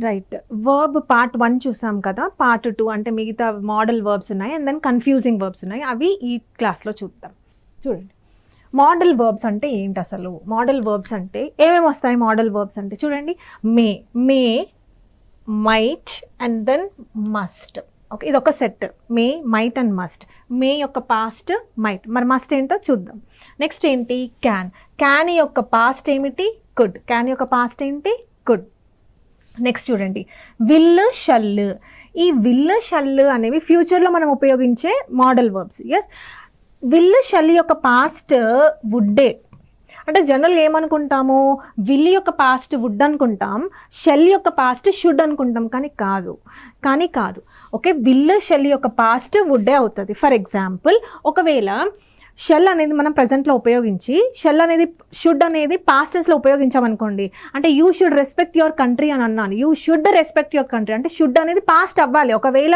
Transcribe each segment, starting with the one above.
Right. Verb part 1 చూసాం కదా, part 2 అంటే మిగతా మోడల్ వర్బ్స్ ఉన్నాయి అండ్ దెన్ కన్ఫ్యూజింగ్ వర్బ్స్ ఉన్నాయి. అవి ఈ క్లాస్లో చూద్దాం. చూడండి, మోడల్ వర్బ్స్ అంటే ఏంటి అసలు? మోడల్ వర్బ్స్ అంటే ఏమేమి వస్తాయి? మోడల్ వర్బ్స్ అంటే చూడండి, may, might and then must. Okay, ఇది ఒక set. May, might and must. May యొక్క పాస్ట్ మైట్. మరి మస్ట్ ఏంటో చూద్దాం. నెక్స్ట్ ఏంటి? క్యాన్ యొక్క పాస్ట్ ఏమిటి? కుడ్. క్యాన్ యొక్క పాస్ట్ ఏంటి? కుడ్. నెక్స్ట్ చూడండి, విల్, షల్. ఈ విల్, షల్ అనేవి ఫ్యూచర్లో మనం ఉపయోగించే modal verbs. Yes, will, shall యొక్క పాస్ట్ వుడ్డే. అంటే జనరల్గా ఏమనుకుంటాము, విల్ యొక్క పాస్ట్ వుడ్ అనుకుంటాం, షెల్ యొక్క పాస్ట్ షుడ్ అనుకుంటాం. కానీ కాదు. ఓకే, విల్, షెల్ యొక్క పాస్ట్ వుడ్డే అవుతుంది. ఫర్ ఎగ్జాంపుల్, ఒకవేళ షెల్ అనేది మనం ప్రజెంట్లో ఉపయోగించి షెల్ అనేది షుడ్ అనేది పాస్ట్ టెన్స్లో ఉపయోగించామనుకోండి, అంటే you should respect your country అని అన్నాను. You should respect your country అంటే షుడ్ అనేది పాస్ట్ అవ్వాలి. ఒకవేళ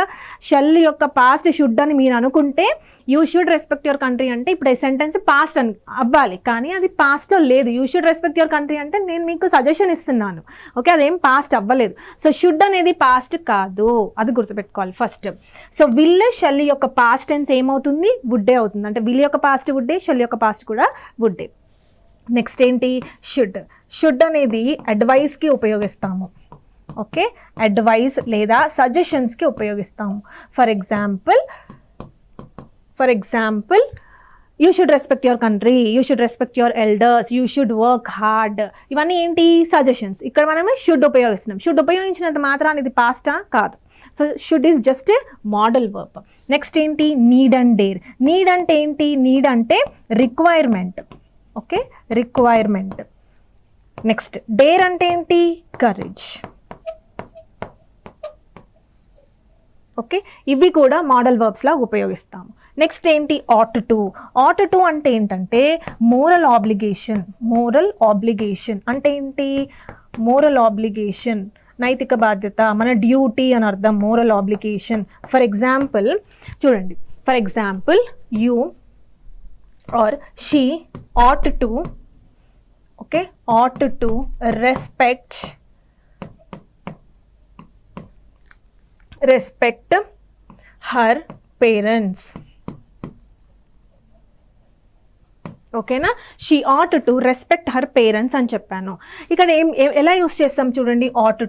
షెల్ యొక్క పాస్ట్ షుడ్ అని మీరు అనుకుంటే you should respect your country అంటే ఇప్పుడు ఈ సెంటెన్స్ పాస్ట్ అని అవ్వాలి, కానీ అది పాస్ట్లో లేదు. You should respect your country అంటే నేను మీకు సజెషన్ ఇస్తున్నాను. ఓకే, అదేం పాస్ట్ అవ్వలేదు. సో షుడ్ అనేది పాస్ట్ కాదు, అది గుర్తుపెట్టుకోవాలి ఫస్ట్. సో విల్, షెల్ యొక్క పాస్ట్ టెన్స్ ఏమవుతుంది? వుడ్డే అవుతుంది. అంటే విల్ యొక్క పాస్ట్ వుడ్డే, షెల్ యొక్క పాస్ట్ కూడా వుడ్డే. నెక్స్ట్ ఏంటి? షుడ్ అనేది అడ్వైస్కి ఉపయోగిస్తాము. ఓకే, అడ్వైస్ లేదా సజెషన్స్కి ఉపయోగిస్తాము. For example you should respect your country, you should respect your elders, you should work hard. ఇవన్నీ ఏంటి? సజెషన్స్. ఇక్కడ మనమే షుడ్ ఉపయోగిస్తున్నాం. షుడ్ ఉపయోగించినంత మాత్రాన్ని ఇది పాస్టా? కాదు. So should is just a modal verb. Next ఏంటి? Need and dare. నీడ్ అంటే ఏంటి? నీడ్ అంటే requirement. Okay, requirement. Next dare అంటే ఏంటి? కరేజ్. ఓకే, ఇవి కూడా మోడల్ వర్బ్స్లా ఉపయోగిస్తాము. నెక్స్ట్ ఏంటి? ought to అంటే ఏంటంటే మోరల్ ఆబ్లిగేషన్ అంటే ఏంటి? మోరల్ ఆబ్లిగేషన్ నైతిక బాధ్యత, మన డ్యూటీ అని అర్థం. Moral obligation. ఫర్ ఎగ్జాంపుల్ చూడండి, you or she ought to respect her parents. ఓకేనా? She ought to respect her parents అని చెప్పాను. ఇక్కడ ఎలా యూస్ చేస్తాం చూడండి, ought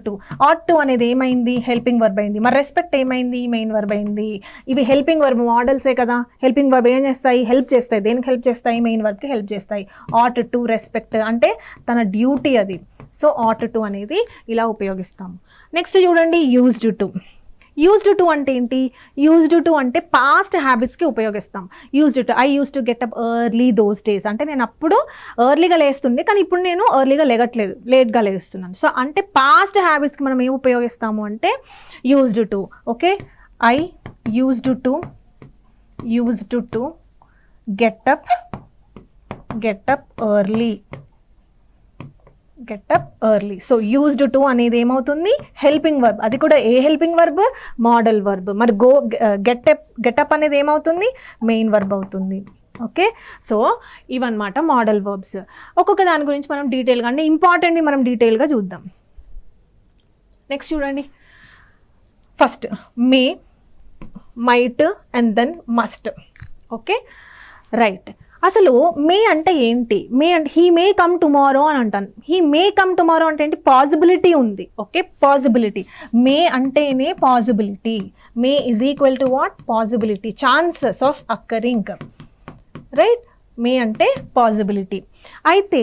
to అనేది ఏమైంది? హెల్పింగ్ వర్బ్ అయింది. మరి రెస్పెక్ట్ ఏమైంది? మెయిన్ వర్బ్ అయింది. ఇవి హెల్పింగ్ వర్బ్ మోడల్సే కదా. హెల్పింగ్ వర్బ్ ఏం చేస్తాయి? హెల్ప్ చేస్తాయి. దేనికి హెల్ప్ చేస్తాయి? మెయిన్ వర్బ్కి హెల్ప్ చేస్తాయి. ought to రెస్పెక్ట్ అంటే తన డ్యూటీ అది. సో ought to అనేది ఇలా ఉపయోగిస్తాము. నెక్స్ట్ చూడండి, యూజ్డ్ టు అంటే ఏంటి? యూజ్డ్ టు అంటే పాస్ట్ హ్యాబిట్స్కి ఉపయోగిస్తాం. I use to get up early those days అంటే నేను అప్పుడు ఎర్లీగా లేస్తుండే, కానీ ఇప్పుడు నేను ఎర్లీగా లేగట్లేదు, లేట్గా లేస్తున్నాను. సో అంటే పాస్ట్ హ్యాబిట్స్కి మనం ఏం ఉపయోగిస్తాము అంటే used to. Okay, I used to get up early. So used to అనేది ఏమవుతుంది? Helping verb. అది కూడా ఏ హెల్పింగ్ వర్బ్? Model verb. మరి గెటప్ అనేది ఏమవుతుంది? మెయిన్ వర్బ్ అవుతుంది. ఓకే, సో ఇవన్నమాట మోడల్ వర్బ్స్. ఒక్కొక్క దాని గురించి మనం డీటెయిల్గా అంటే ఇంపార్టెంట్ని మనం డీటెయిల్గా చూద్దాం. నెక్స్ట్ చూడండి, first may, might and then must. Okay, right. అసలు మే అంటే ఏంటి? మే అంటే హీ మే కమ్ టుమారో అని అంటాను. హీ మే కమ్ టుమారో అంటే ఏంటి? పాసిబిలిటీ ఉంది. Okay, possibility. మే అంటేనే possibility. May is equal to what? Possibility, chances of occurring. Right, may అంటే పాసిబిలిటీ. అయితే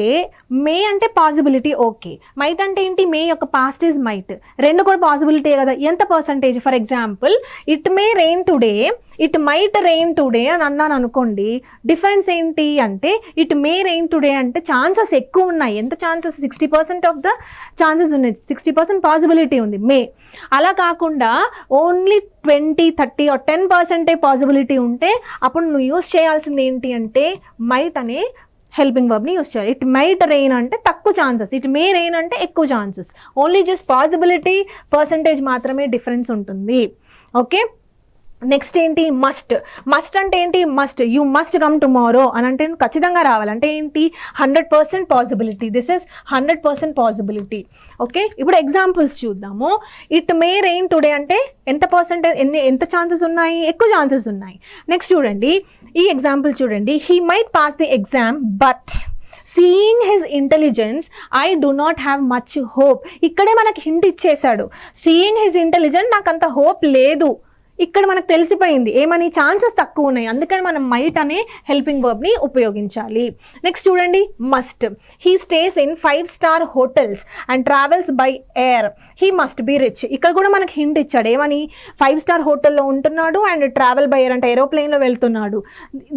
మే అంటే పాసిబిలిటీ. ఓకే, మైట్ అంటే ఏంటి? మే యొక్క పాస్ట్ ఈజ్ మైట్. రెండు కూడా పాసిబిలిటీ కదా. ఎంత percentage? For example, it may rain today, it might rain today అని అన్నాను అనుకోండి. డిఫరెన్స్ ఏంటి అంటే ఇట్ మే రెయిన్ టుడే అంటే ఛాన్సెస్ ఎక్కువ ఉన్నాయి. ఎంత ఛాన్సెస్? 60% ఆఫ్ ద ఛాన్సెస్ ఉన్నాయి. 60% పాసిబిలిటీ ఉంది మే. అలా కాకుండా ఓన్లీ 20, 30 or 10% పాసిబిలిటీ ఉంటే అప్పుడు నువ్వు యూస్ చేయాల్సింది ఏంటి అంటే మైట్ అనే హెల్పింగ్ వర్బ్ని యూస్ చేయాలి. ఇట్ మైట్ రెయిన్ అంటే తక్కువ ఛాన్సెస్, ఇట్ మే రెయిన్ అంటే ఎక్కువ chances. Only just possibility percentage మాత్రమే డిఫరెన్స్ ఉంటుంది. ఓకే, నెక్స్ట్ ఏంటి మస్ట్. మస్ట్ అంటే ఏంటి? Must, you must come tomorrow అని అంటే ఖచ్చితంగా రావాలంటే ఏంటి? 100% possibility. This is 100% possibility. Okay, ఇప్పుడు ఎగ్జాంపుల్స్ చూద్దాము. ఇట్ మే రెయిన్ టుడే అంటే ఎంత పర్సెంటేజ్, ఎంత ఛాన్సెస్ ఉన్నాయి? ఎక్కువ ఛాన్సెస్ ఉన్నాయి. నెక్స్ట్ చూడండి, ఈ ఎగ్జాంపుల్ చూడండి. He might pass the exam but seeing his intelligence I do not have much hope. ఇక్కడే మనకి హింట్ ఇచ్చేశాడు. సీయింగ్ హిజ్ ఇంటెలిజెన్స్ నాకు అంత హోప్ లేదు. ఇక్కడ మనకు తెలిసిపోయింది ఏమని? ఛాన్సెస్ తక్కువ ఉన్నాయి, అందుకని మనం మైట్ అనే హెల్పింగ్ వర్బ్ని ఉపయోగించాలి. నెక్స్ట్ చూడండి, must. He stays in 5-star hotels and travels by air. He must be rich. ఇక్కడ కూడా మనకు హింట్ ఇచ్చాడు ఏమని? 5-star హోటల్లో ఉంటున్నాడు అండ్ ట్రావెల్ బై ఎయిర్ అంటే ఏరోప్లేన్లో వెళ్తున్నాడు.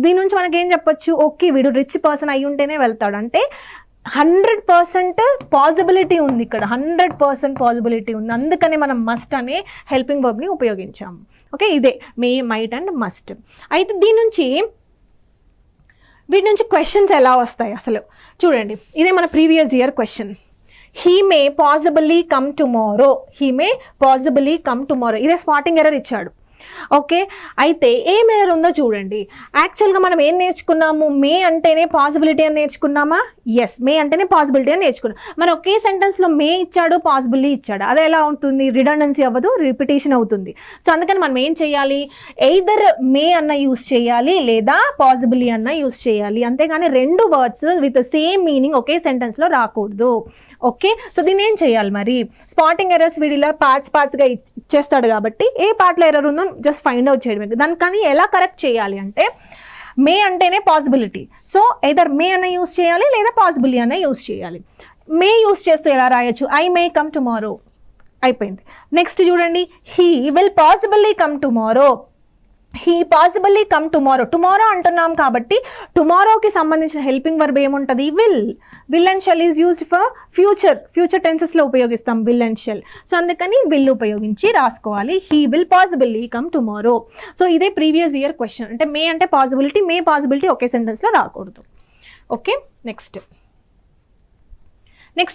దీని నుంచి మనకేం చెప్పొచ్చు? ఓకే, వీడు రిచ్ పర్సన్ అయి ఉంటేనే వెళ్తాడు అంటే 100% పాసిబిలిటీ ఉంది ఇక్కడ. 100% పాసిబిలిటీ ఉంది, అందుకని మనం మస్ట్ అనే హెల్పింగ్ వర్బ్ని ఉపయోగించాము. ఓకే, ఇదే మే, మైట్ అండ్ మస్ట్. అయితే వీటి నుంచి క్వశ్చన్స్ ఎలా వస్తాయి అసలు చూడండి. ఇదే మన previous year question. He may possibly come tomorrow. He may possibly come tomorrow. ఇదే స్పాటింగ్ ఎర్రర్ ఇచ్చాడు. ఓకే, అయితే ఏం ఎర్రర్ ఉందో చూడండి. యాక్చువల్గా మనం ఏం నేర్చుకున్నాము? మే అంటేనే పాసిబిలిటీ అని నేర్చుకున్నామా? ఎస్, మే అంటేనే పాసిబిలిటీ అని నేర్చుకున్నాం. మరి ఒకే సెంటెన్స్లో మే ఇచ్చాడు, పాసిబిలిటీ ఇచ్చాడు, అది ఎలా అవుతుంది? రిడెండెన్సీ అవ్వదు, రిపిటేషన్ అవుతుంది. సో అందుకని మనం ఏం చేయాలి? ఎయిదర్ మే అన్న యూస్ చేయాలి లేదా పాసిబిలిటీ అన్న యూస్ చేయాలి, అంతేగాని రెండు వర్డ్స్ విత్ సేమ్ మీనింగ్ ఒకే సెంటెన్స్లో రాకూడదు. ఓకే, సో దీన్ని ఏం చేయాలి మరి? స్పాటింగ్ ఎర్రర్స్ వీడిలో పార్ట్స్గా ఇచ్చేస్తాడు కాబట్టి ఏ పార్ట్లో ఎర్రర్ ఉందో జస్ట్ ఫైండ్ అవుట్ చేయడమే. దాన్ని కానీ ఎలా కరెక్ట్ చేయాలి అంటే మే అంటేనే పాసిబిలిటీ, సో ఎయిదర్ మే అన్న యూస్ చేయాలి లేదా పాసిబిలిటీ అన్న యూస్ చేయాలి. మే యూస్ చేస్తూ ఎలా రాయొచ్చు? ఐ మే కమ్ టుమారో, అయిపోయింది. నెక్స్ట్ చూడండి, he will possibly come tomorrow. He possibly come tomorrow. Tomorrow అంటున్నాం కాబట్టి టుమారోకి సంబంధించిన హెల్పింగ్ వర్బ్ ఏముంటుంది? Will. Will and shall is used for future టెన్సెస్లో ఉపయోగిస్తాం విల్ అండ్ షెల్. సో అందుకని విల్ ఉపయోగించి రాసుకోవాలి. He will possibly come tomorrow. So ఇదే ప్రీవియస్ ఇయర్ క్వశ్చన్. అంటే మే అంటే పాసిబిలిటీ, మే పాసిబిలిటీ ఒకే సెంటెన్స్లో రాకూడదు. ఓకే, నెక్స్ట్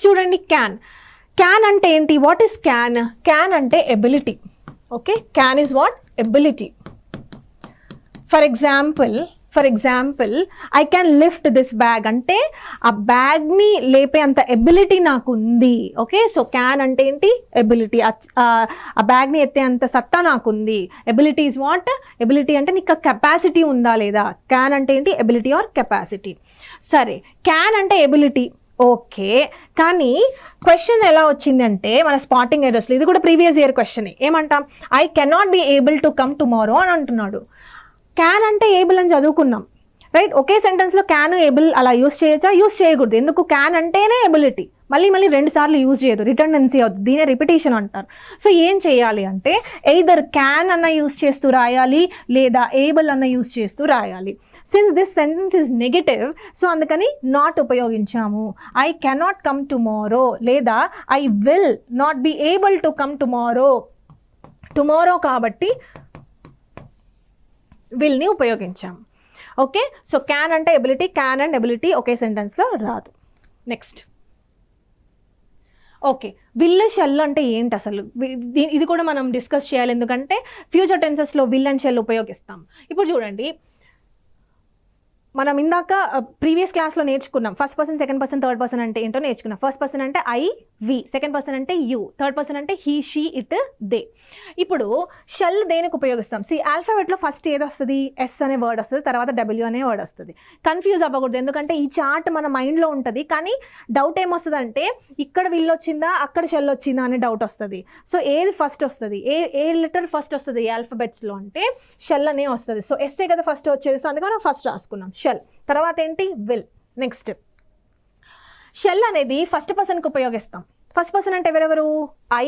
చూడండి, క్యాన్. క్యాన్ అంటే ఏంటి? What is can? క్యాన్ అంటే ability. Okay, can is what? Ability. For example I can lift this bag అంటే ఆ బ్యాగ్ని లేపే అంత ఎబిలిటీ నాకు ఉంది. ఓకే, సో క్యాన్ అంటే ఏంటి? ఎబిలిటీ. ఆ బ్యాగ్ని ఎత్తే అంత సత్తా నాకు ఉంది. Ability is what? ఎబిలిటీ అంటే నీకు కెపాసిటీ ఉందా లేదా? క్యాన్ అంటే ఏంటి? Ability or capacity. సరే, క్యాన్ అంటే ఎబిలిటీ ఓకే, కానీ క్వశ్చన్ ఎలా వచ్చిందంటే మన స్పాటింగ్ ఎర్రర్స్లో, ఇది కూడా ప్రీవియస్ ఇయర్ క్వశ్చన్. ఏమంటాం? I cannot be able to come tomorrow అని అంటున్నాడు. క్యాన్ అంటే ఏబుల్ అని చదువుకున్నాం, రైట్? ఒకే సెంటెన్స్లో క్యాన్ ఏబుల్ అలా యూస్ చేయొచ్చా? యూస్ చేయకూడదు. ఎందుకు? క్యాన్ అంటేనే ఎబిలిటీ, మళ్ళీ 2 సార్లు యూజ్ చేయదు, రిటర్డెన్సీ అవుతుంది, దీనే రిపిటేషన్ అంటారు. సో ఏం చేయాలి అంటే ఎయిదర్ క్యాన్ అన్న యూస్ చేస్తూ రాయాలి లేదా ఏబుల్ అన్న యూస్ చేస్తూ రాయాలి. Since this sentence is negative, so అందుకని నాట్ ఉపయోగించాము. ఐ కెనాట్ కమ్ టుమారో లేదా I will not be able to come tomorrow కాబట్టి విల్ని ఉపయోగించాము. ఓకే, సో క్యాన్ అంటే ఎబిలిటీ, క్యాన్ అండ్ ఎబిలిటీ ఒకే సెంటెన్స్లో రాదు. నెక్స్ట్, ఓకే, విల్ షెల్ అంటే ఏంటి అసలు? ఇది కూడా మనం డిస్కస్ చేయాలి, ఎందుకంటే ఫ్యూచర్ టెన్సెస్లో విల్ అండ్ షెల్ ఉపయోగిస్తాం. ఇప్పుడు చూడండి, మనం ఇందాక ప్రీవియస్ క్లాస్లో నేర్చుకున్నాం first person, second person, third person అంటే ఏంటో నేర్చుకున్నాం. ఫస్ట్ పర్సన్ అంటే ఐ, వి, సెకండ్ పర్సన్ అంటే యూ, థర్డ్ పర్సన్ అంటే హీ, షీ, ఇట్, దే. ఇప్పుడు షెల్ దేనికి ఉపయోగిస్తాం? ఆల్ఫాబెట్లో ఫస్ట్ ఏది వస్తుంది? ఎస్ అనే వర్డ్ వస్తుంది, తర్వాత డబ్ల్యూ అనే వర్డ్ వస్తుంది. కన్ఫ్యూజ్ అవ్వకూడదు, ఎందుకంటే ఈ చార్ట్ మన మైండ్లో ఉంటుంది, కానీ డౌట్ ఏమొస్తుంది అంటే ఇక్కడ విల్ వచ్చిందా అక్కడ షెల్ వచ్చిందా అనే డౌట్ వస్తుంది. సో ఏది ఫస్ట్ వస్తుంది? ఏ లెటర్ ఫస్ట్ వస్తుంది ఆల్ఫాబెట్స్లో అంటే షెల్ అనే వస్తుంది. సో ఎస్ఏ కదా ఫస్ట్ వచ్చేది, సో అందుకని ఫస్ట్ రాసుకున్నాం షెల్. తర్వాత ఏంటి? విల్. నెక్స్ట్, షెల్ అనేది ఫస్ట్ పర్సన్కి ఉపయోగిస్తాం. ఫస్ట్ పర్సన్ అంటే ఎవరెవరు? I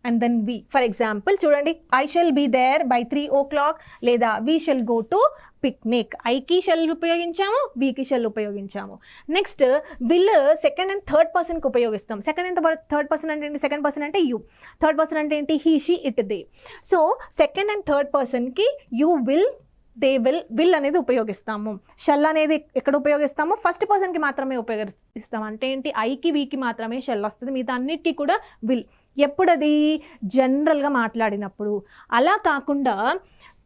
and then we. For example చూడండి, I shall be there by 3 o'clock లేదా we shall go to picnic. ఐకి షెల్ ఉపయోగించాము, వీకి షెల్ ఉపయోగించాము. Next, will second and third పర్సన్కి ఉపయోగిస్తాం. సెకండ్ అండ్ థర్డ్ పర్సన్ అంటే ఏంటి? సెకండ్ పర్సన్ అంటే యూ, థర్డ్ పర్సన్ అంటే ఏంటి? He, she, it, they. So second and third పర్సన్కి యూ విల్ విల్ అనేది ఉపయోగిస్తాము. షెల్ అనేది ఎక్కడ ఉపయోగిస్తాము? ఫస్ట్ పర్సన్కి మాత్రమే ఉపయోగిస్తాము. అంటే ఏంటి? ఐకి వీకి మాత్రమే షెల్ వస్తుంది, మిగతా అన్నిటికీ కూడా విల్. ఎప్పుడది? జనరల్గా మాట్లాడినప్పుడు. అలా కాకుండా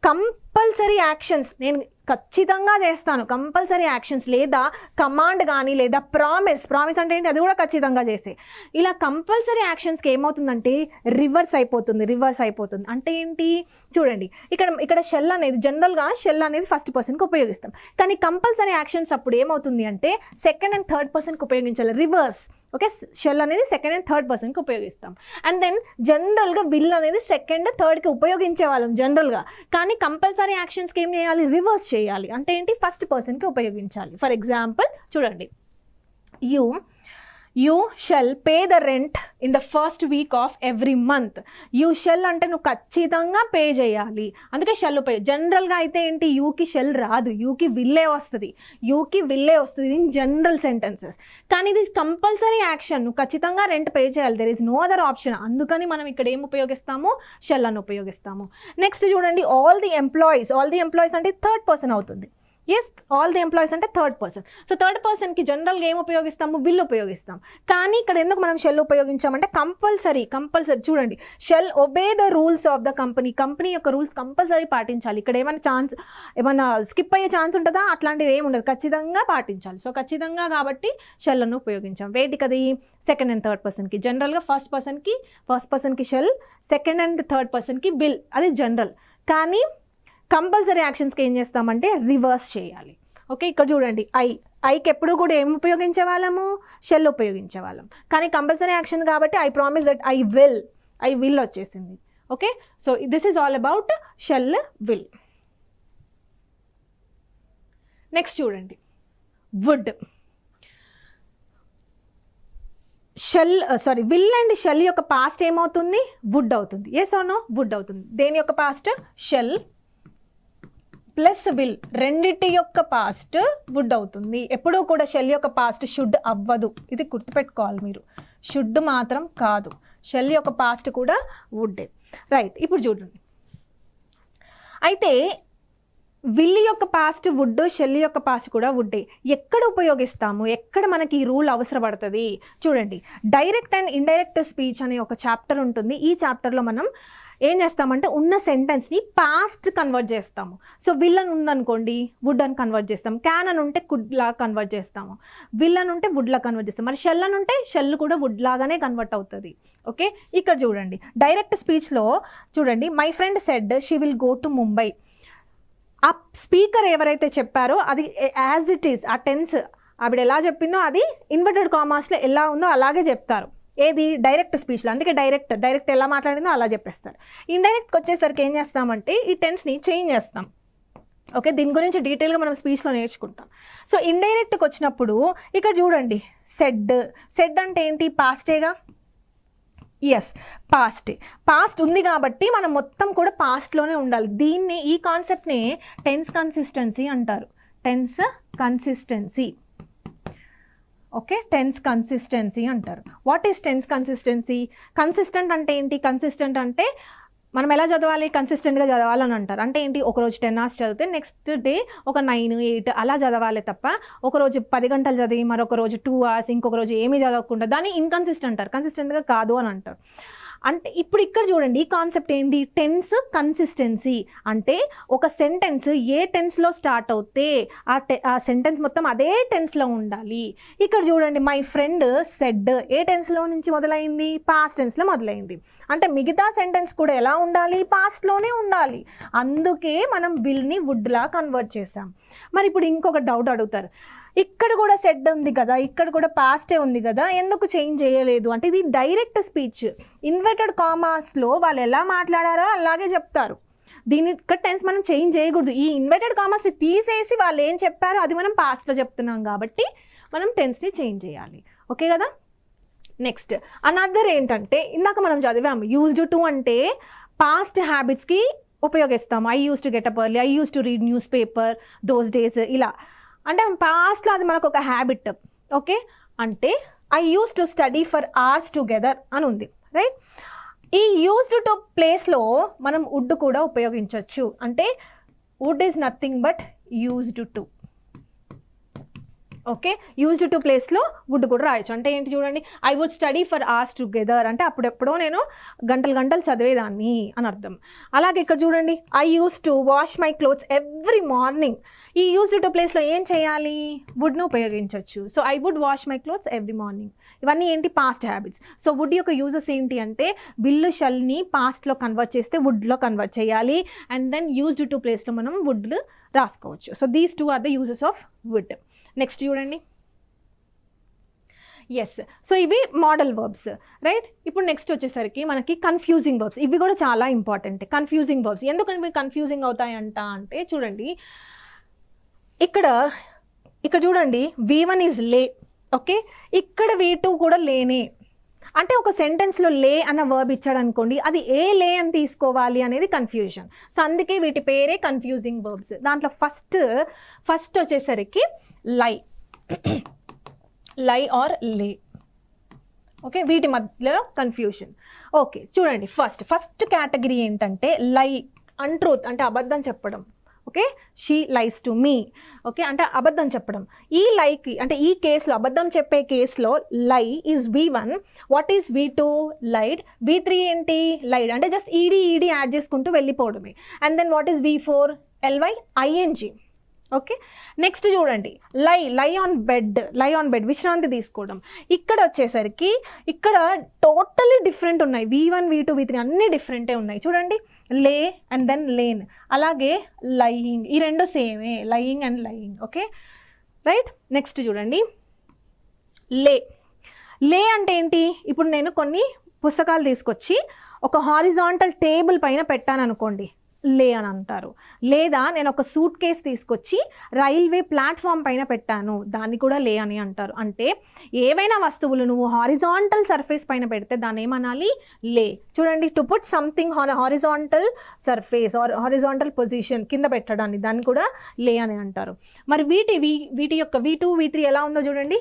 కంపల్సరీ యాక్షన్స్ నేను ఖచ్చితంగా చేస్తాను, కంపల్సరీ యాక్షన్స్ లేదా కమాండ్ కానీ లేదా ప్రామిస్ అంటే ఏంటి? అది కూడా ఖచ్చితంగా చేసే. ఇలా కంపల్సరీ యాక్షన్స్కి ఏమవుతుందంటే రివర్స్ అయిపోతుంది. అంటే ఏంటి? చూడండి, ఇక్కడ షెల్ అనేది జనరల్గా షెల్ అనేది ఫస్ట్ పర్సన్కి ఉపయోగిస్తాం, కానీ కంపల్సరీ యాక్షన్స్ అప్పుడు ఏమవుతుంది అంటే సెకండ్ అండ్ థర్డ్ పర్సన్కి ఉపయోగించాలి, రివర్స్. ఓకే, షెల్ అనేది సెకండ్ అండ్ థర్డ్ పర్సన్కి ఉపయోగిస్తాం. అండ్ దెన్ జనరల్గా విల్ అనేది సెకండ్ థర్డ్కి ఉపయోగించే వాళ్ళం జనరల్గా, కానీ కంపల్సరీ యాక్షన్స్కి ఏం చేయాలి? రివర్స్ చేయాలి. అంటే ఏంటి? ఫస్ట్ పర్సన్కి ఉపయోగించాలి. ఫర్ ఎగ్జాంపుల్ చూడండి, you shall pay the rent in the first week off every month. You shall అంటే నువ్వు ఖచ్చితంగా పే చేయాలి, అందుకే షెల్ ఉపయోగ. జనరల్గా అయితే ఏంటి? యూకి షెల్ రాదు, యూకి విల్లే వస్తుంది ఇన్ జనరల్ సెంటెన్సెస్. కానీ ఇది కంపల్సరీ యాక్షన్, నువ్వు ఖచ్చితంగా రెంట్ పే చేయాలి, there is no other option. అందుకని మనం ఇక్కడ ఏం ఉపయోగిస్తాము? షెల్ అని ఉపయోగిస్తాము. నెక్స్ట్ చూడండి, ఆల్ ది ఎంప్లాయీస్ అంటే థర్డ్ పర్సన్ అవుతుంది. ఎస్, ఆల్ ది ఎంప్లాయీస్ అంటే థర్డ్ పర్సన్. సో థర్డ్ పర్సన్కి జనరల్గా ఏం ఉపయోగిస్తాము? విల్ ఉపయోగిస్తాం. కానీ ఇక్కడ ఎందుకు మనం షెల్ ఉపయోగించామంటే కంపల్సరీ. చూడండి, shall obey the rules of the company యొక్క రూల్స్ కంపల్సరీ పాటించాలి. ఇక్కడ ఏమైనా స్కిప్ అయ్యే ఛాన్స్ ఉంటుందా? అట్లాంటివి ఏమి ఉండదు, ఖచ్చితంగా పాటించాలి. సో ఖచ్చితంగా కాబట్టి షెల్ అని ఉపయోగించాం. వేటికి? అది సెకండ్ అండ్ థర్డ్ పర్సన్కి. జనరల్గా ఫస్ట్ పర్సన్కి షెల్, సెకండ్ అండ్ థర్డ్ పర్సన్కి విల్, అది జనరల్. కానీ కంపల్సరీ యాక్షన్స్కి ఏం చేస్తామంటే రివర్స్ చేయాలి. ఓకే, ఇక్కడ చూడండి, ఐకి ఎప్పుడు కూడా ఏం ఉపయోగించే వాళ్ళము? షెల్ ఉపయోగించే వాళ్ళం. కానీ కంపల్సరీ యాక్షన్ కాబట్టి I promise that I will వచ్చేసింది. Okay, so this is all about shall, will. Next చూడండి, వుడ్. విల్ అండ్ షెల్ యొక్క పాస్ట్ ఏమవుతుంది? వుడ్ అవుతుంది. Yes or no? వుడ్ అవుతుంది. దేని యొక్క పాస్ట్? షెల్ ప్లస్ విల్, రెండిటి యొక్క పాస్ట్ వుడ్ అవుతుంది. ఎప్పుడూ కూడా షెల్ యొక్క పాస్ట్ షుడ్ అవ్వదు, ఇది గుర్తుపెట్టుకోవాలి మీరు. షుడ్ మాత్రం కాదు, షెల్ యొక్క పాస్ట్ కూడా వుడ్డే. రైట్, ఇప్పుడు చూడండి, అయితే విల్ యొక్క పాస్ట్ వుడ్, షెల్ యొక్క పాస్ట్ కూడా వుడ్డే. ఎక్కడ ఉపయోగిస్తాము? ఎక్కడ మనకి ఈ రూల్ అవసరపడుతుంది? చూడండి, డైరెక్ట్ అండ్ ఇండైరెక్ట్ స్పీచ్ అనే ఒక చాప్టర్ ఉంటుంది. ఈ చాప్టర్లో మనం ఏం చేస్తామంటే ఉన్న సెంటెన్స్ని పాస్ట్ కన్వర్ట్ చేస్తాము. సో విల్ అని ఉందనుకోండి, వుడ్ అని కన్వర్ట్ చేస్తాం. క్యాన్ అని ఉంటే కుడ్ లా కన్వర్ట్ చేస్తాము. విల్ అని ఉంటే వుడ్ లా కన్వర్ట్ చేస్తాం. మరి షెల్ అని ఉంటే షెల్ కూడా వుడ్ లాగానే కన్వర్ట్ అవుతుంది. ఓకే, ఇక్కడ చూడండి, డైరెక్ట్ స్పీచ్లో చూడండి, my friend said she will go to Mumbai. ఆ స్పీకర్ ఎవరైతే చెప్పారో అది యాజ్ ఇట్ ఈస్, ఆ టెన్స్ ఆవిడ ఎలా చెప్పిందో అది ఇన్వర్టెడ్ కామాస్లో ఎలా ఉందో అలాగే చెప్తారు. ఏది? డైరెక్ట్ స్పీచ్లో. అందుకే డైరెక్ట్ ఎలా మాట్లాడిందో అలా చెప్పేస్తారు. ఇండైరెక్ట్కి వచ్చేసరికి ఏం చేస్తామంటే ఈ టెన్స్ని చేంజ్ చేస్తాం. ఓకే, దీని గురించి డీటెయిల్గా మనం స్పీచ్లో నేర్చుకుంటాం. సో ఇండైరెక్ట్కి వచ్చినప్పుడు ఇక్కడ చూడండి, సెడ్ అంటే ఏంటి? పాస్టేగా. ఎస్, పాస్ట్ ఉంది కాబట్టి మనం మొత్తం కూడా పాస్ట్లోనే ఉండాలి. ఈ కాన్సెప్ట్ని టెన్స్ కన్సిస్టెన్సీ అంటారు. ఓకే, టెన్స్ కన్సిస్టెన్సీ అంటారు. What is tense consistency? Consistent అంటే ఏంటి? కన్సిస్టెంట్ అంటే మనం ఎలా చదవాలి? కన్సిస్టెంట్గా చదవాలని అంటారు. అంటే ఏంటి? ఒకరోజు 10 hours చదివితే నెక్స్ట్ డే ఒక 9, 8 అలా చదవాలి తప్ప ఒకరోజు 10 గంటలు చదివి మరొక రోజు 2 hours ఇంకొక రోజు ఏమీ చదవకుండా దాన్ని ఇన్కన్సిస్టెంట్ అంటారు, కన్సిస్టెంట్గా కాదు అని అంటారు. అంటే ఇప్పుడు ఇక్కడ చూడండి, ఈ కాన్సెప్ట్ ఏంటి? టెన్స్ కన్సిస్టెన్సీ అంటే ఒక సెంటెన్స్ ఏ టెన్స్లో స్టార్ట్ అవుతే ఆ సెంటెన్స్ మొత్తం అదే టెన్స్లో ఉండాలి. ఇక్కడ చూడండి, మై ఫ్రెండ్ సెడ్ ఏ టెన్స్లో నుంచి మొదలైంది? పాస్ట్ టెన్స్లో మొదలైంది. అంటే మిగతా సెంటెన్స్ కూడా ఎలా ఉండాలి? పాస్ట్లోనే ఉండాలి. అందుకే మనం విల్ని వుడ్లా కన్వర్ట్ చేసాం. మరి ఇప్పుడు ఇంకొక డౌట్ అడుగుతారు, ఇక్కడ కూడా సెడ్ ఉంది కదా, ఇక్కడ కూడా పాస్టే ఉంది కదా, ఎందుకు చేంజ్ చేయలేదు అంటే ఇది డైరెక్ట్ స్పీచ్. ఇన్వర్టెడ్ కామాస్లో వాళ్ళు ఎలా మాట్లాడారో అలాగే చెప్తారు. దీని ఇక్కడ టెన్స్ మనం చేంజ్ చేయకూడదు. ఈ ఇన్వర్టెడ్ కామాస్ని తీసేసి వాళ్ళు ఏం చెప్పారో అది మనం పాస్ట్లో చెప్తున్నాం కాబట్టి మనం టెన్స్ని చేంజ్ చేయాలి. ఓకే కదా. నెక్స్ట్ అనదర్ ఏంటంటే, ఇందాక మనం చదివాము యూజ్డ్ టు అంటే పాస్ట్ హ్యాబిట్స్కి ఉపయోగిస్తాము. I use to get up early, I use to read news paper those days, ఇలా అంటే పాస్ట్లో అది మనకు ఒక హ్యాబిట్. ఓకే, అంటే I use to study for hours together అని ఉంది, రైట్. ఈ యూస్డ్ టు ప్లేస్లో మనం వుడ్ కూడా ఉపయోగించవచ్చు. అంటే would is nothing but used to. Okay, used to ప్లేస్లో వుడ్ కూడా రాయొచ్చు. అంటే ఏంటి చూడండి, I would study for hours together అంటే అప్పుడెప్పుడో నేను గంటలు చదివేదాన్ని అని అర్థం. అలాగే ఇక్కడ చూడండి, I use to wash my clothes every morning. ఈ యూజ్డ్ టు ప్లేస్లో ఏం చేయాలి, వుడ్ను ఉపయోగించవచ్చు. So I would wash my clothes every morning. ఇవన్నీ ఏంటి, పాస్ట్ హ్యాబిట్స్. సో వుడ్ యొక్క యూజెస్ ఏంటి అంటే విల్ షల్ని పాస్ట్లో కన్వర్ట్ చేస్తే వుడ్లో కన్వర్ట్ చేయాలి, అండ్ దెన్ యూజ్డ్ టు ప్లేస్లో మనం వుడ్ రాసుకోవచ్చు. So these two are the uses of would. Next చూడండి, ఎస్, సో ఇవి మోడల్ వర్బ్స్, రైట్. ఇప్పుడు నెక్స్ట్ వచ్చేసరికి మనకి కన్ఫ్యూజింగ్ వర్బ్స్. ఇవి కూడా చాలా ఇంపార్టెంట్. కన్ఫ్యూజింగ్ వర్బ్స్ ఎందుకని కన్ఫ్యూజింగ్ అవుతాయంట అంటే చూడండి, ఇక్కడ చూడండి, V1 ఈజ్ లే. ఓకే, ఇక్కడ V2 కూడా లేనే. అంటే ఒక సెంటెన్స్లో లే అన్న వర్బ్ ఇచ్చాడు అనుకోండి, అది ఏ లే అని తీసుకోవాలి అనేది కన్ఫ్యూజన్. సో అందుకే వీటి పేరే కన్ఫ్యూజింగ్ వర్బ్స్. దాంట్లో ఫస్ట్ వచ్చేసరికి లై ఆర్ లే. ఓకే, వీటి మధ్యలో కన్ఫ్యూజన్. ఓకే, చూడండి, ఫస్ట్ కేటగిరీ ఏంటంటే లై, అన్ట్రూత్ అంటే అబద్ధం చెప్పడం. Okay, she lies to me. Okay, అంటే అబద్ధం చెప్పడం. ఈ లైకి అంటే ఈ కేసులో అబద్ధం చెప్పే కేసులో లై is V1. What is V2? లైడ్. V3 ఏంటి, లైడ్ అంటే జస్ట్ ఈడీ యాడ్ చేసుకుంటూ వెళ్ళిపోవడమే. And then what is V4? LYING. Okay, next చూడండి, లై ఆన్ బెడ్ విశ్రాంతి తీసుకోవడం. ఇక్కడ వచ్చేసరికి ఇక్కడ టోటలీ డిఫరెంట్ ఉన్నాయి. V1, V2, V3 అన్నీ డిఫరెంటే ఉన్నాయి. చూడండి, లే అండ్ దెన్ లేన్. అలాగే లయింగ్, ఈ రెండు సేమే, lying and lying. Okay, right. Next చూడండి, లే అంటే ఏంటి, ఇప్పుడు నేను కొన్ని పుస్తకాలు తీసుకొచ్చి ఒక హారిజాంటల్ టేబుల్ పైన పెట్టాను అనుకోండి, లే అని అంటారు. లేదా నేను ఒక సూట్ కేస్ తీసుకొచ్చి రైల్వే ప్లాట్ఫామ్ పైన పెట్టాను, దాన్ని కూడా లే అని అంటారు. అంటే ఏవైనా వస్తువులు నువ్వు హారిజాంటల్ సర్ఫేస్ పైన పెడితే దాన్ని ఏమనాలి, లే. చూడండి, to put something on horizontal surface or horizontal position, కింద పెట్టడాన్ని, దాన్ని కూడా లే అని అంటారు. మరి వీటి యొక్క V2, V3 ఎలా ఉందో చూడండి,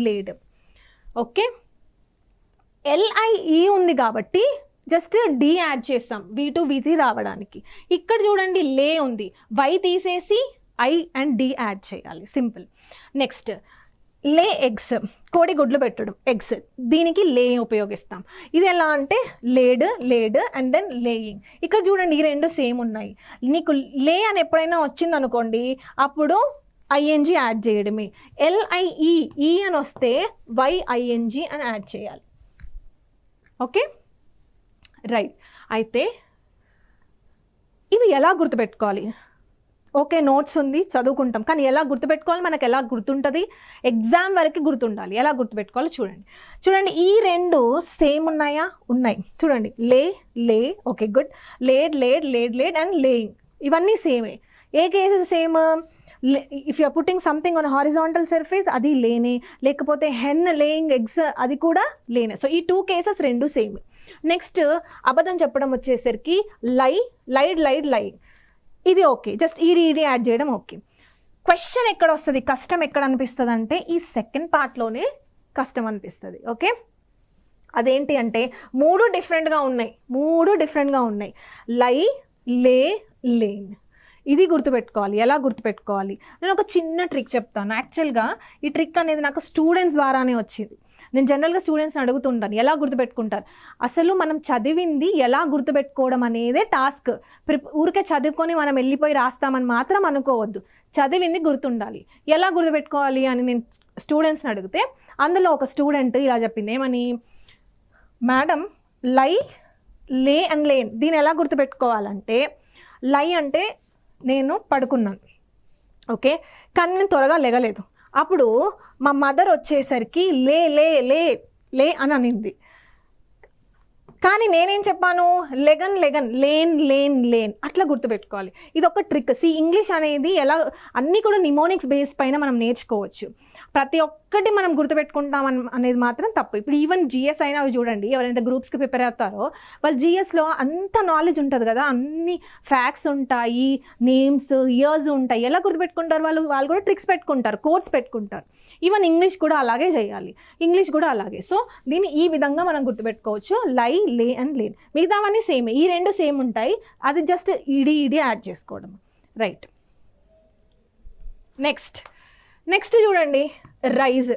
లేడ్. ఓకే, LIE ఉంది కాబట్టి జస్ట్ D యాడ్ చేస్తాం V2, V3 రావడానికి. ఇక్కడ చూడండి, లే ఉంది, వై తీసేసి I అండ్ D యాడ్ చేయాలి, సింపుల్. నెక్స్ట్, లే ఎగ్స్, కోడి గుడ్లు పెట్టడం, ఎగ్స్, దీనికి లే ఉపయోగిస్తాం. ఇది ఎలా అంటే లేడ్ అండ్ దెన్ లేయింగ్. ఇక్కడ చూడండి, ఈ రెండు సేమ్ ఉన్నాయి. నీకు లే అని ఎప్పుడైనా వచ్చింది అనుకోండి, అప్పుడు ING యాడ్ చేయడమే. LIE అని వస్తే YING అని యాడ్ చేయాలి. Okay, right. అయితే ఇవి ఎలా గుర్తుపెట్టుకోవాలి? ఓకే, నోట్స్ ఉంది, చదువుకుంటాం, కానీ ఎలా గుర్తుపెట్టుకోవాలి, మనకు ఎలా గుర్తుంటుంది, ఎగ్జామ్ వరకు గుర్తుండాలి. ఎలా గుర్తుపెట్టుకోవాలో చూడండి, ఈ రెండు సేమ్ ఉన్నాయా? ఉన్నాయి. చూడండి, lay, okay, good. Laid and laying, ఇవన్నీ సేమే. ఏ cases same? If you are putting something on horizontal surface, అది లేనే. లేకపోతే హెన్ లేయింగ్ ఎగ్స్, అది కూడా లేనే. సో ఈ 2 కేసెస్ రెండు సేమ్. నెక్స్ట్, అబద్ధం చెప్పడం వచ్చేసరికి లైడ్ లయింగ్, ఇది ఓకే, జస్ట్ ఈడీ యాడ్ చేయడం ఓకే. క్వశ్చన్ ఎక్కడ వస్తుంది, కష్టం ఎక్కడ అనిపిస్తుంది అంటే ఈ సెకండ్ పార్ట్లోనే కష్టం అనిపిస్తుంది. ఓకే, అదేంటి అంటే మూడు డిఫరెంట్గా ఉన్నాయి. లై, లేన్. ఇది గుర్తుపెట్టుకోవాలి. ఎలా గుర్తుపెట్టుకోవాలి? నేను ఒక చిన్న ట్రిక్ చెప్తాను. యాక్చువల్గా ఈ ట్రిక్ అనేది నాకు స్టూడెంట్స్ ద్వారానే వచ్చింది. నేను జనరల్గా స్టూడెంట్స్ని అడుగుతుంటాను, ఎలా గుర్తుపెట్టుకుంటారు? అసలు మనం చదివింది ఎలా గుర్తుపెట్టుకోవడం అనేదే టాస్క్. ఊరికే చదువుకొని మనం వెళ్ళిపోయి రాస్తామని మాత్రం అనుకోవద్దు. చదివింది గుర్తుండాలి. ఎలా గుర్తుపెట్టుకోవాలి అని నేను స్టూడెంట్స్ని అడిగితే అందులో ఒక స్టూడెంట్ ఇలా చెప్పింది, ఏమని, మేడం లే అండ్ లేన్, దీన్ని ఎలా గుర్తుపెట్టుకోవాలంటే, లై అంటే నేను పడుకున్నాను, ఓకే, కానీ నేను త్వరగా లేగలేదు. అప్పుడు మా మదర్ వచ్చేసరికి లే అని అనింది. కానీ నేనేం చెప్పాను, లేన్, అట్లా గుర్తుపెట్టుకోవాలి. ఇది ఒక ట్రిక్. ఇంగ్లీష్ అనేది ఎలా, అన్నీ కూడా నిమోనిక్స్ బేస్ పైన మనం నేర్చుకోవచ్చు. ప్రతి ఒక్కటి మనం గుర్తుపెట్టుకుంటాం అనేది మాత్రం తప్పు. ఇప్పుడు ఈవెన్ GS అయినా చూడండి, ఎవరైతే గ్రూప్స్కి ప్రిపేర్ అవుతారో వాళ్ళు GSలో అంత నాలెడ్జ్ ఉంటుంది కదా, అన్ని ఫ్యాక్ట్స్ ఉంటాయి, నేమ్స్, ఇయర్స్ ఉంటాయి. ఎలా గుర్తుపెట్టుకుంటారు వాళ్ళు కూడా ట్రిక్స్ పెట్టుకుంటారు, కోడ్స్ పెట్టుకుంటారు. ఈవెన్ ఇంగ్లీష్ కూడా అలాగే చేయాలి, సో దీన్ని ఈ విధంగా మనం గుర్తుపెట్టుకోవచ్చు, లే అండ్ లేన్. మిగతావన్నీ సేమ్, ఈ రెండు సేమ్ ఉంటాయి, అది జస్ట్ ఈడీ యాడ్ చేసుకోవడం. రైట్. నెక్స్ట్ చూడండి, రైజ్.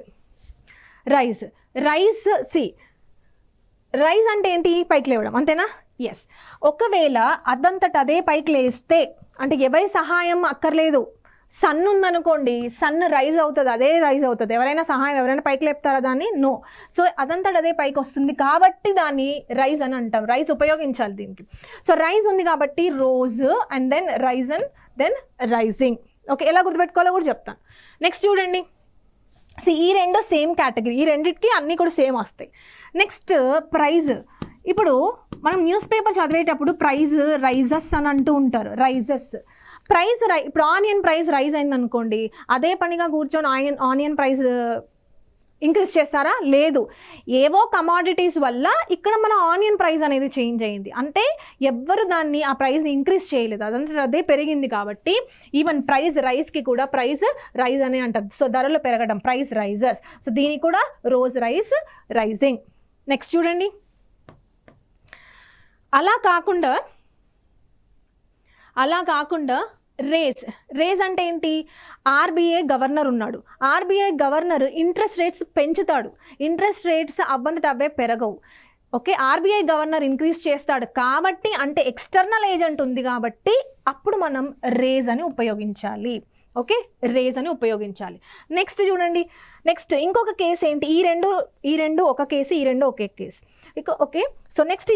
రైజ్ అంటే ఏంటి? పైకి లేవడం, అంతేనా? ఎస్. ఒకవేళ అదంతట అదే పైకి లేస్తే, అంటే ఎవరి సహాయం అక్కర్లేదు, సన్ ఉందనుకోండి, సన్ రైజ్ అవుతుంది, అదే రైజ్ అవుతుంది. ఎవరైనా సహాయం, ఎవరైనా పైకి లేపుతారా దాన్ని? నో. సో అదంతట అదే పైకి వస్తుంది కాబట్టి దాన్ని రైజ్ అని అంటాం. రైజ్ ఉపయోగించాలి దీనికి. సో రైజ్ ఉంది కాబట్టి rose, and then rise, and then rising. Okay, ఎలా గుర్తుపెట్టుకోవాలో కూడా చెప్తాను. నెక్స్ట్ చూడండి, ఈ రెండు సేమ్ కేటగిరీ, ఈ రెండింటికి అన్నీ కూడా సేమ్ వస్తాయి. Next price. ఇప్పుడు మనం న్యూస్ పేపర్ చదివేటప్పుడు ప్రైజ్ రైజెస్ అని అంటూ ఉంటారు. రైజెస్, ప్రైజ్ ఇప్పుడు ఆనియన్ ప్రైస్ రైజ్ అయింది అనుకోండి, అదే పనిగా కూర్చొని ఆనియన్ ప్రైస్ ఇంక్రీజ్ చేస్తారా? లేదు. ఏవో కమాడిటీస్ వల్ల ఇక్కడ మన ఆనియన్ ప్రైస్ అనేది చేంజ్ అయింది. అంటే ఎవ్వరు దాన్ని ఆ ప్రైస్ని ఇంక్రీజ్ చేయలేదు, అదంతా అదే పెరిగింది. కాబట్టి ఈవెన్ ప్రైస్ రైస్కి కూడా ప్రైస్ రైజ్ అని అంటారు. సో ధరలు పెరగడం, ప్రైస్ రైజెస్. సో దీనికి కూడా రోజ్ రైస్, రైజింగ్. నెక్స్ట్ చూడండి, అలా కాకుండా రేజ్ అంటే ఏంటి? ఆర్బీఐ గవర్నర్ ఉన్నాడు, ఆర్బీఐ గవర్నర్ ఇంట్రెస్ట్ రేట్స్ పెంచుతాడు, ఇంట్రెస్ట్ రేట్స్ అవ్వంతట అవే పెరగవు. ఓకే, ఆర్బీఐ గవర్నర్ ఇంక్రీజ్ చేస్తాడు కాబట్టి, అంటే ఎక్స్టర్నల్ ఏజెంట్ ఉంది కాబట్టి అప్పుడు మనం రేజ్ అని ఉపయోగించాలి. ఓకే, రేజ్ అని ఉపయోగించాలి. నెక్స్ట్ చూడండి, నెక్స్ట్ ఇంకొక కేసు ఏంటి? ఈ రెండు ఒక కేసు, ఈ రెండు ఒకే case. Okay, so next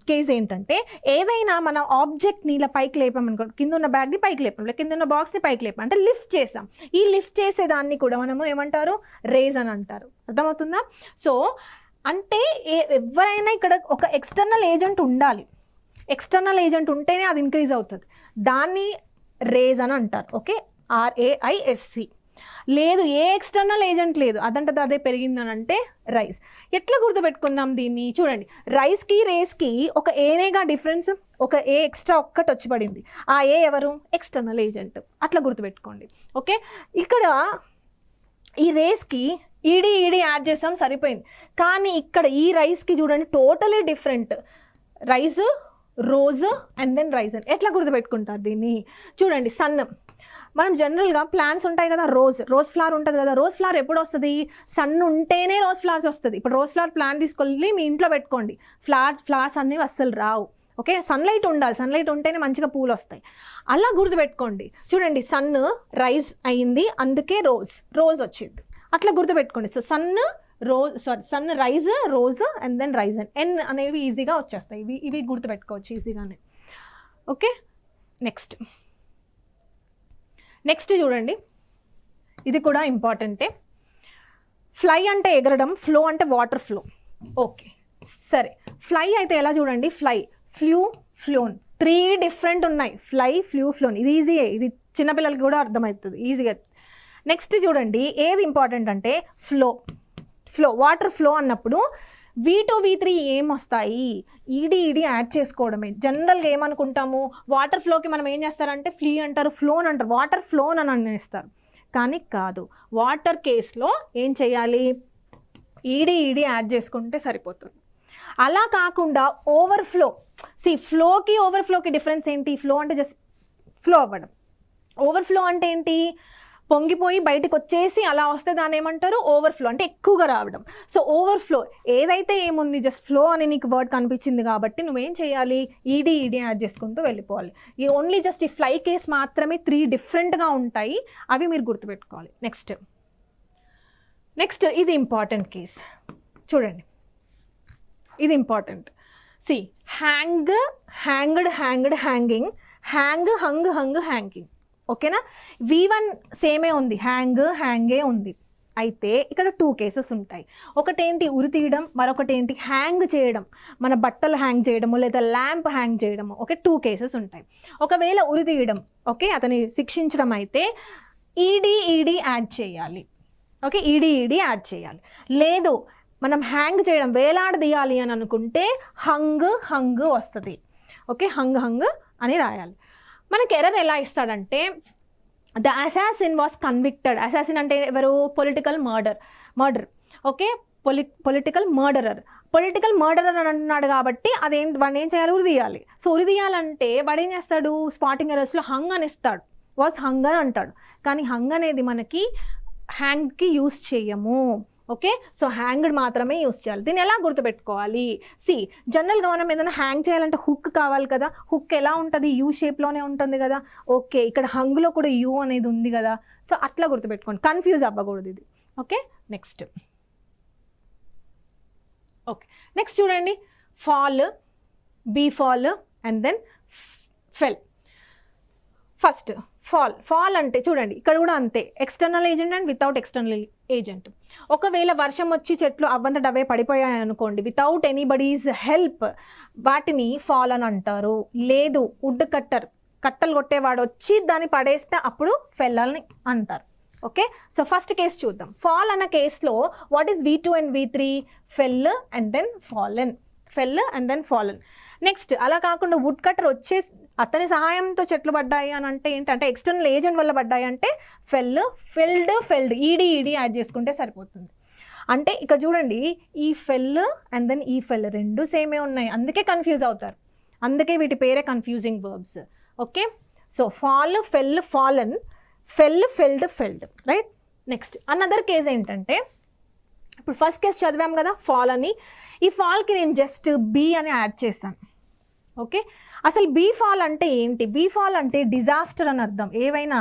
case ఏంటంటే ఏదైనా మన ఆబ్జెక్ట్ని ఇలా పైకి లేపామనుకోండి, కింద ఉన్న బ్యాగ్ని పైకి లేపాం, లేదా కింద ఉన్న బాక్స్ని పైకి లేపాం, అంటే లిఫ్ట్ చేసాం. ఈ లిఫ్ట్ చేసేదాన్ని కూడా మనము ఏమంటారు? రేజ్ అని అంటారు. అర్థమవుతుందా? సో అంటే ఎవరైనా ఇక్కడ ఒక ఎక్స్టర్నల్ ఏజెంట్ ఉండాలి, ఎక్స్టర్నల్ ఏజెంట్ ఉంటేనే అది ఇంక్రీజ్ అవుతుంది, దాన్ని రేజ్ అని అంటారు. Okay, RAISC. లేదు, ఏ ఎక్స్టర్నల్ ఏజెంట్ లేదు, అదంటే అదే పెరిగిందని అంటే రైస్. ఎట్లా గుర్తుపెట్టుకుందాం దీన్ని? చూడండి, రైస్కి రేస్కి ఒక ఏనేగా డిఫరెన్స్, ఒక ఏ ఎక్స్ట్రా ఒక్కటి వచ్చి పడింది. ఆ ఏ ఎవరు? External agent. అట్లా గుర్తుపెట్టుకోండి. ఓకే, ఇక్కడ ఈ రేస్కి ఈడీ యాడ్ చేసాం, సరిపోయింది. కానీ ఇక్కడ ఈ రైస్కి చూడండి totally different. Rise, rose, and then risen. ఎట్లా గుర్తుపెట్టుకుంటారు దీన్ని? చూడండి, సన్. మనం జనరల్గా ప్లాంట్స్ ఉంటాయి కదా, రోజ్ ఫ్లవర్ ఉంటుంది కదా, రోజ్ ఫ్లవర్ ఎప్పుడు వస్తుంది? సన్ ఉంటేనే రోజ్ ఫ్లవర్స్ వస్తుంది. ఇప్పుడు రోజ్ ఫ్లవర్ ప్లాంట్ తీసుకెళ్ళి మీ ఇంట్లో పెట్టుకోండి, ఫ్లవర్స్ అనేవి అస్సలు రావు. ఓకే, సన్లైట్ ఉండాలి, సన్లైట్ ఉంటేనే మంచిగా పూలు వస్తాయి. అలా గుర్తుపెట్టుకోండి. చూడండి, సన్ రైజ్ అయింది, అందుకే రోజ్ వచ్చింది. అట్లా గుర్తుపెట్టుకోండి. So sun rise, rose, and then risen. N అనేవి ఈజీగా వచ్చేస్తాయి, ఇవి గుర్తుపెట్టుకోవచ్చు ఈజీగానే. ఓకే, నెక్స్ట్ చూడండి, ఇది కూడా ఇంపార్టెంటే. ఫ్లై అంటే ఎగరడం, ఫ్లో అంటే వాటర్ ఫ్లో. ఓకే, సరే, ఫ్లై అయితే ఎలా చూడండి? ఫ్లోన్ 3 డిఫరెంట్ ఉన్నాయి. Fly, flown. ఇది ఈజీయే, ఇది చిన్నపిల్లలకి కూడా అర్థమవుతుంది ఈజీగా. నెక్స్ట్ చూడండి, ఏది ఇంపార్టెంట్ అంటే ఫ్లో, వాటర్ ఫ్లో అన్నప్పుడు V2 V3 ఏం వస్తాయి? ఈడీ యాడ్ చేసుకోవడమే. జనరల్గా ఏమనుకుంటాము, వాటర్ ఫ్లోకి మనం ఏం చేస్తారంటే ఫ్లీ అంటారు, ఫ్లోన్ అంటారు, వాటర్ ఫ్లోన్ అని అనేస్తారు. కానీ కాదు, వాటర్ కేసులో ఏం చేయాలి? ఈడీ యాడ్ చేసుకుంటే సరిపోతుంది. అలా కాకుండా ఓవర్ఫ్లో. ఫ్లోకి ఓవర్ఫ్లోకి డిఫరెన్స్ ఏంటి? ఫ్లో అంటే జస్ట్ ఫ్లో అవ్వడం, ఓవర్ఫ్లో అంటే ఏంటి? పొంగిపోయి బయటకు వచ్చేసి అలా వస్తే దాన్ని ఏమంటారు? ఓవర్ఫ్లో, అంటే ఎక్కువగా రావడం. సో ఓవర్ఫ్లో ఏదైతే ఏముంది, జస్ట్ ఫ్లో అని నీకు వర్డ్ కనిపించింది కాబట్టి నువ్వేం చేయాలి? ఈడీ యాడ్ చేసుకుంటూ వెళ్ళిపోవాలి. ఈ ఓన్లీ జస్ట్ ఈ ఫ్లై కేస్ మాత్రమే 3 డిఫరెంట్గా ఉంటాయి, అవి మీరు గుర్తుపెట్టుకోవాలి. నెక్స్ట్ ఇది ఇంపార్టెంట్ కేస్ చూడండి, ఇది important. Hang, hanged, hanging, hung, hanging. ఓకేనా? V1 సేమే ఉంది, హ్యాంగే ఉంది. అయితే ఇక్కడ 2 కేసెస్ ఉంటాయి. ఒకటేంటి ఉరి తీయడం, మరొకటి ఏంటి హ్యాంగ్ చేయడం, మన బట్టలు హ్యాంగ్ చేయడము లేదా ల్యాంప్ హ్యాంగ్ చేయడము. ఓకే, 2 కేసెస్ ఉంటాయి. ఒకవేళ ఉరి తీయడం, ఓకే, అతని శిక్షించడం అయితే ఈడీ యాడ్ చేయాలి. ఓకే, ఈడీ యాడ్ చేయాలి. లేదు మనం హ్యాంగ్ చేయడం, వేలాడదీయాలి అని అనుకుంటే హంగ్ వస్తుంది. ఓకే, హంగ్ అని రాయాలి. మనకి ఎర్రర్ ఎలా ఇస్తాడంటే the assassin was convicted. Assassin అంటే ఎవరు? Political murder. Okay, political murderer అని అంటున్నాడు కాబట్టి అదేంటి, వాడిని ఏం చేయాలి, ఉరిదీయాలి. సో ఉరిదీయాలంటే వాడు ఏం చేస్తాడు, స్పాటింగ్ ఎర్రర్స్లో హంగ్ అని ఇస్తాడు, వాజ్ హంగ్ అని అంటాడు. కానీ హంగ్ అనేది మనకి హ్యాంగ్కి యూస్ చేయము. ఓకే, సో హ్యాంగ్డ్ మాత్రమే యూస్ చేయాలి. దీన్ని ఎలా గుర్తుపెట్టుకోవాలి, జనరల్గా మనం ఏదైనా హ్యాంగ్ చేయాలంటే హుక్ కావాలి కదా. హుక్ ఎలా ఉంటుంది, యూ షేప్లోనే ఉంటుంది కదా. ఓకే, ఇక్కడ హంగ్లో కూడా యూ అనేది ఉంది కదా. సో అట్లా గుర్తుపెట్టుకోండి, కన్ఫ్యూజ్ అవ్వకూడదు ఇది. ఓకే, నెక్స్ట్ చూడండి, fall, befall and then fell. First fall అంటే చూడండి, ఇక్కడ కూడా అంతే, external agent and without external agent. ఒకవేళ వర్షం వచ్చి చెట్లు అవ్వంతట అవే పడిపోయాయి అనుకోండి, వితౌట్ ఎనీబడీస్ హెల్ప్, వాటిని ఫాల్ అని అంటారు. లేదు, వుడ్ కట్టలు కొట్టేవాడు వచ్చి దాన్ని పడేస్తే అప్పుడు ఫెల్ అని అంటారు. ఓకే, సో ఫస్ట్ కేసు చూద్దాం. ఫాల్ అన్న కేసులో what is V2 and V3? Fell and then fallen. Next అలా కాకుండా వుడ్ కట్టర్ వచ్చే అతని సహాయంతో చెట్లు పడ్డాయి అని అంటే ఏంటంటే ఎక్స్టర్నల్ ఏజెంట్ వల్ల పడ్డాయి అంటే ఫెల్డ్ ఈడీ యాడ్ చేసుకుంటే సరిపోతుంది. అంటే ఇక్కడ చూడండి, ఈ ఫెల్ అండ్ దెన్ ఈ ఫెల్ రెండు సేమే ఉన్నాయి, అందుకే కన్ఫ్యూజ్ అవుతారు. అందుకే వీటి పేరే confusing verbs. Okay, so fall, fell, fallen, felled, right. Next another case ఏంటంటే, ఇప్పుడు ఫస్ట్ కేసు చదివాం కదా ఫాల్ అని, ఈ ఫాల్కి నేను జస్ట్ బీ అని యాడ్ చేస్తాను. ఓకే, అసలు బీఫాల్ అంటే ఏంటి? బీఫాల్ అంటే డిజాస్టర్ అని అర్థం. ఏవైనా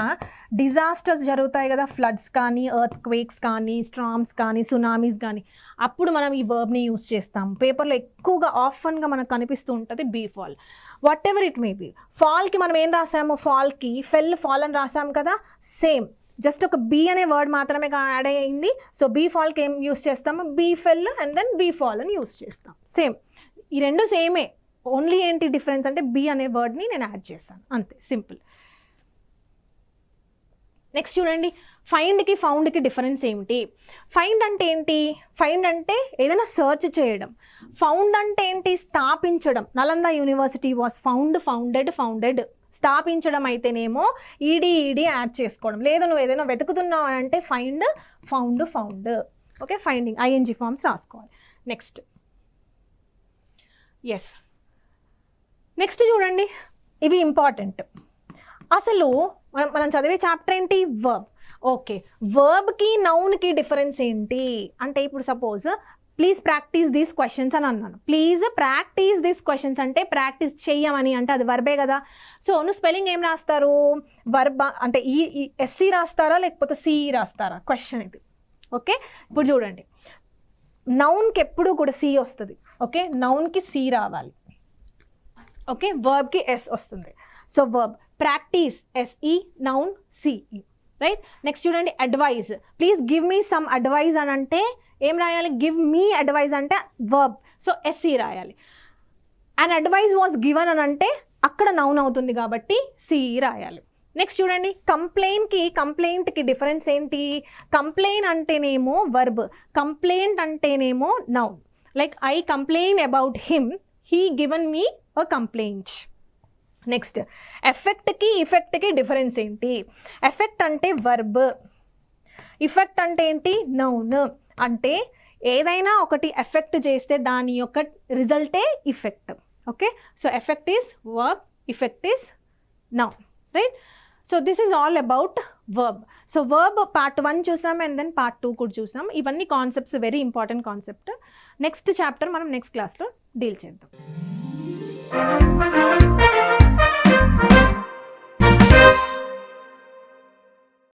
డిజాస్టర్స్ జరుగుతాయి కదా, ఫ్లడ్స్ కానీ, ఎర్త్ క్వేక్స్ కానీ, స్ట్రామ్స్ కానీ, సునామీస్ కానీ, అప్పుడు మనం ఈ వర్బ్ని యూస్ చేస్తాం. పేపర్లో ఎక్కువగా ఆఫన్గా మనకు కనిపిస్తూ ఉంటుంది befall. Whatever it may be. ఫాల్కి మనం ఏం రాసాము, ఫాల్కి ఫాల్ అని రాసాం కదా, సేమ్ జస్ట్ ఒక బీ అనే వర్డ్ మాత్రమే యాడ్ అయ్యింది. సో బీఫాల్కి ఏం యూస్ చేస్తాము, బీఫెల్ అండ్ దెన్ బీఫాల్ అని యూస్ చేస్తాం. సేమ్, ఈ రెండు సేమే, ఓన్లీ ఏంటి డిఫరెన్స్ అంటే బీ అనే వర్డ్ని నేను యాడ్ చేస్తాను, అంతే, సింపుల్. నెక్స్ట్ చూడండి, ఫైండ్కి ఫౌండ్కి డిఫరెన్స్ ఏమిటి? ఫైండ్ అంటే ఏంటి? ఫైండ్ అంటే ఏదైనా సర్చ్ చేయడం. ఫౌండ్ అంటే ఏంటి? స్థాపించడం. Nalanda university was founded. స్థాపించడం అయితేనేమో ఈడీ యాడ్ చేసుకోవడం. లేదు, నువ్వు ఏదైనా వెతుకుతున్నావు అంటే found. Okay, finding ING forms రాసుకోవాలి. నెక్స్ట్ చూడండి, ఇవి ఇంపార్టెంట్. అసలు మనం చదివే చాప్టర్ ఏంటి, వర్బ్. ఓకే, వర్బ్కి నౌన్కి డిఫరెన్స్ ఏంటి అంటే, ఇప్పుడు suppose please practice these questions అని అన్నాను. ప్లీజ్ ప్రాక్టీస్ దీస్ క్వశ్చన్స్ అంటే ప్రాక్టీస్ చెయ్యమని అంటే అది వర్బే కదా. సో నువ్వు స్పెల్లింగ్ ఏం రాస్తారు, వర్బ్ అంటే ఎస్సీ రాస్తారా లేకపోతే సిఈ రాస్తారా, క్వశ్చన్ ఇది. ఓకే, ఇప్పుడు చూడండి, నౌన్కి ఎప్పుడు కూడా సి వస్తుంది. ఓకే, నౌన్కి సి రావాలి. ఓకే, వర్బ్కి ఎస్ వస్తుంది. So verb practice SE, noun CE, right. Next చూడండి, advise. Please give me some advice అని అంటే ఏం రాయాలి, గివ్ మీ అడ్వైజ్ అంటే వర్బ్, సో ఎస్ఈ రాయాలి. అండ్ అడ్వైజ్ వాజ్ గివన్ అని అంటే అక్కడ నౌన్ అవుతుంది కాబట్టి సిఈ రాయాలి. నెక్స్ట్ చూడండి, కంప్లైంట్కి డిఫరెన్స్ ఏంటి? కంప్లైంట్ అంటేనేమో వర్బ్, కంప్లైంట్ అంటేనేమో noun. Like I complain about him, he given me a complaint. Next ఎఫెక్ట్కి డిఫరెన్స్ ఏంటి? ఎఫెక్ట్ అంటే వర్బ్, ఇఫెక్ట్ అంటే ఏంటి, నౌన్. అంటే ఏదైనా ఒకటి ఎఫెక్ట్ చేస్తే దాని యొక్క రిజల్టే effect. Okay, so affect is verb, effect is noun, right. So this is all about verb. So verb part 1 చూసాం అండ్ దెన్ పార్ట్ 2 కూడా చూసాం. ఇవన్నీ concepts, very important concept. Next chapter మనం నెక్స్ట్ క్లాస్లో డీల్ చేద్దాం.